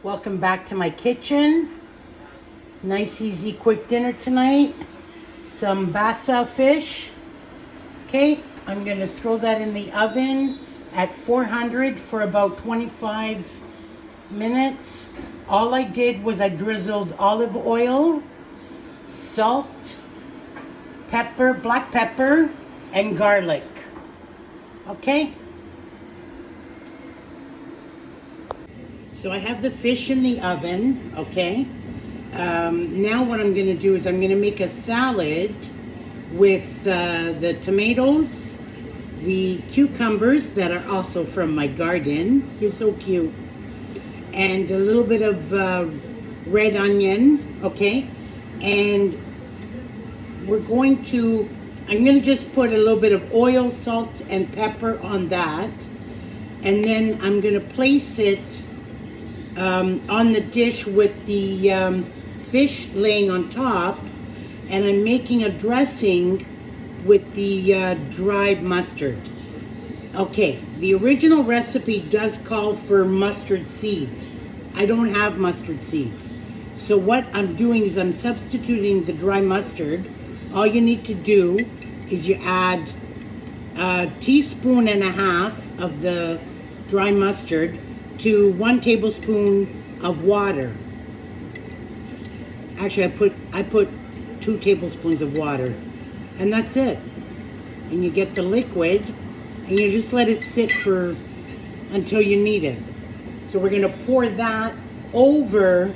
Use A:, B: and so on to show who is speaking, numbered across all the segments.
A: Welcome back to my kitchen. Nice, easy, quick dinner tonight. Some Basa fish. Okay, I'm gonna throw that in the oven at 400 for about 25 minutes. All I did was I drizzled olive oil, salt, pepper, black pepper, and garlic. Okay? So I have the fish in the oven, okay? Now what I'm gonna do is I'm gonna make a salad with the tomatoes, the cucumbers that are also from my garden. They're so cute. And a little bit of red onion, okay? And I'm gonna just put a little bit of oil, salt, and pepper on that. And then I'm gonna place it on the dish with the fish laying on top, and I'm making a dressing with the dried mustard. Okay, the original recipe does call for mustard seeds. I don't have mustard seeds. So what I'm doing is I'm substituting the dry mustard. All you need to do is you add a teaspoon and a half of the dry mustard to 1 tablespoon of water. Actually, I put 2 tablespoons of water, and that's it. And you get the liquid, and you just let it sit for until you need it. So we're gonna pour that over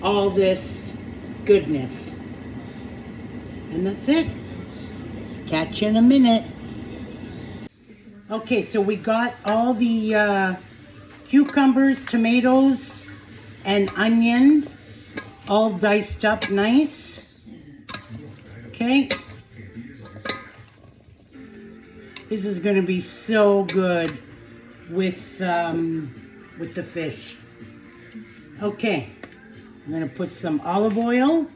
A: all this goodness, and that's it. Catch you in a minute. Okay, so we got all the cucumbers, tomatoes, and onion all diced up nice. Okay. This is going to be so good with the fish. Okay. I'm going to put some olive oil.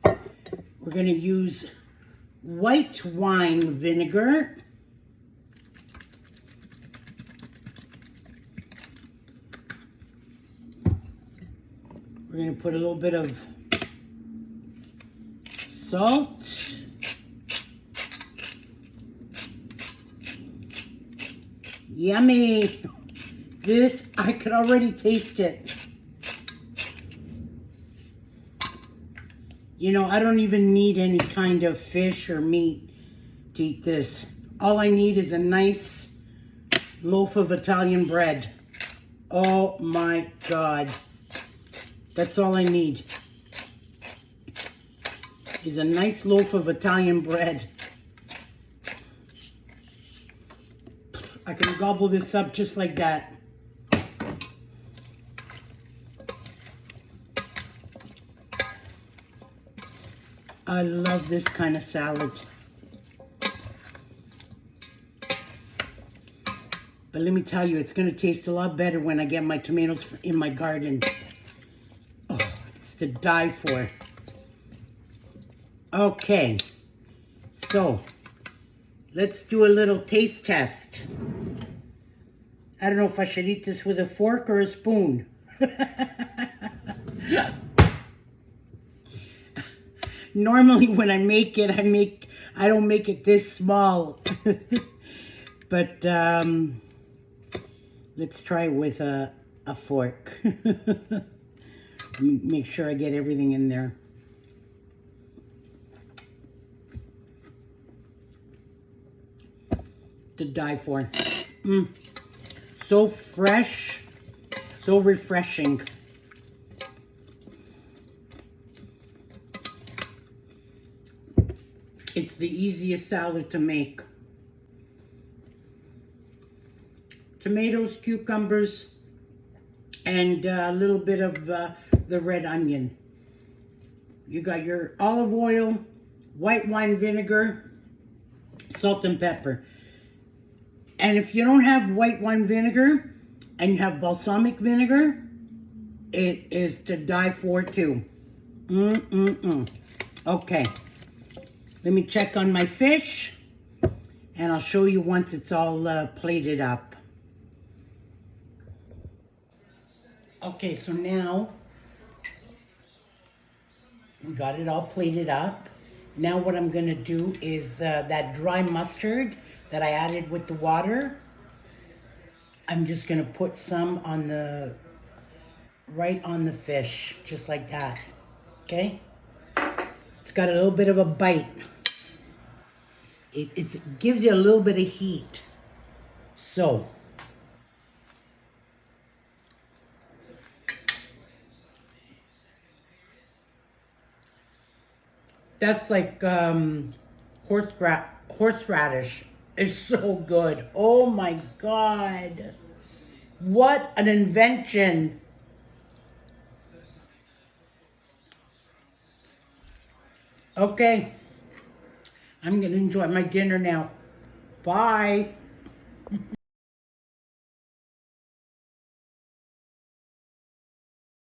A: We're going to use white wine vinegar. We're going to put a little bit of salt. Yummy. This, I could already taste it. You know, I don't even need any kind of fish or meat to eat this. All I need is a nice loaf of Italian bread. Oh my God. That's all I need. Is a nice loaf of Italian bread. I can gobble this up just like that. I love this kind of salad. But let me tell you, it's going to taste a lot better when I get my tomatoes in my garden. Oh, it's to die for. Okay, so let's do a little taste test. I don't know if I should eat this with a fork or a spoon. Normally when I make it, I don't make it this small. But let's try it with a fork. Let me make sure I get everything in there. To die for. So fresh, so refreshing. It's the easiest salad to make. Tomatoes, cucumbers, and a little bit of the red onion. You got your olive oil, white wine vinegar, salt and pepper. And if you don't have white wine vinegar and you have balsamic vinegar, it is to die for too. Okay. Let me check on my fish. And I'll show you once it's all plated up. Okay, so now we got it all plated up. Now what I'm gonna do is that dry mustard that I added with the water, I'm just gonna put some on right on the fish, just like that, okay? It's got a little bit of a bite. It gives you a little bit of heat. So, that's like horseradish. It's so good. Oh my God. What an invention. Okay, I'm gonna enjoy my dinner now. Bye.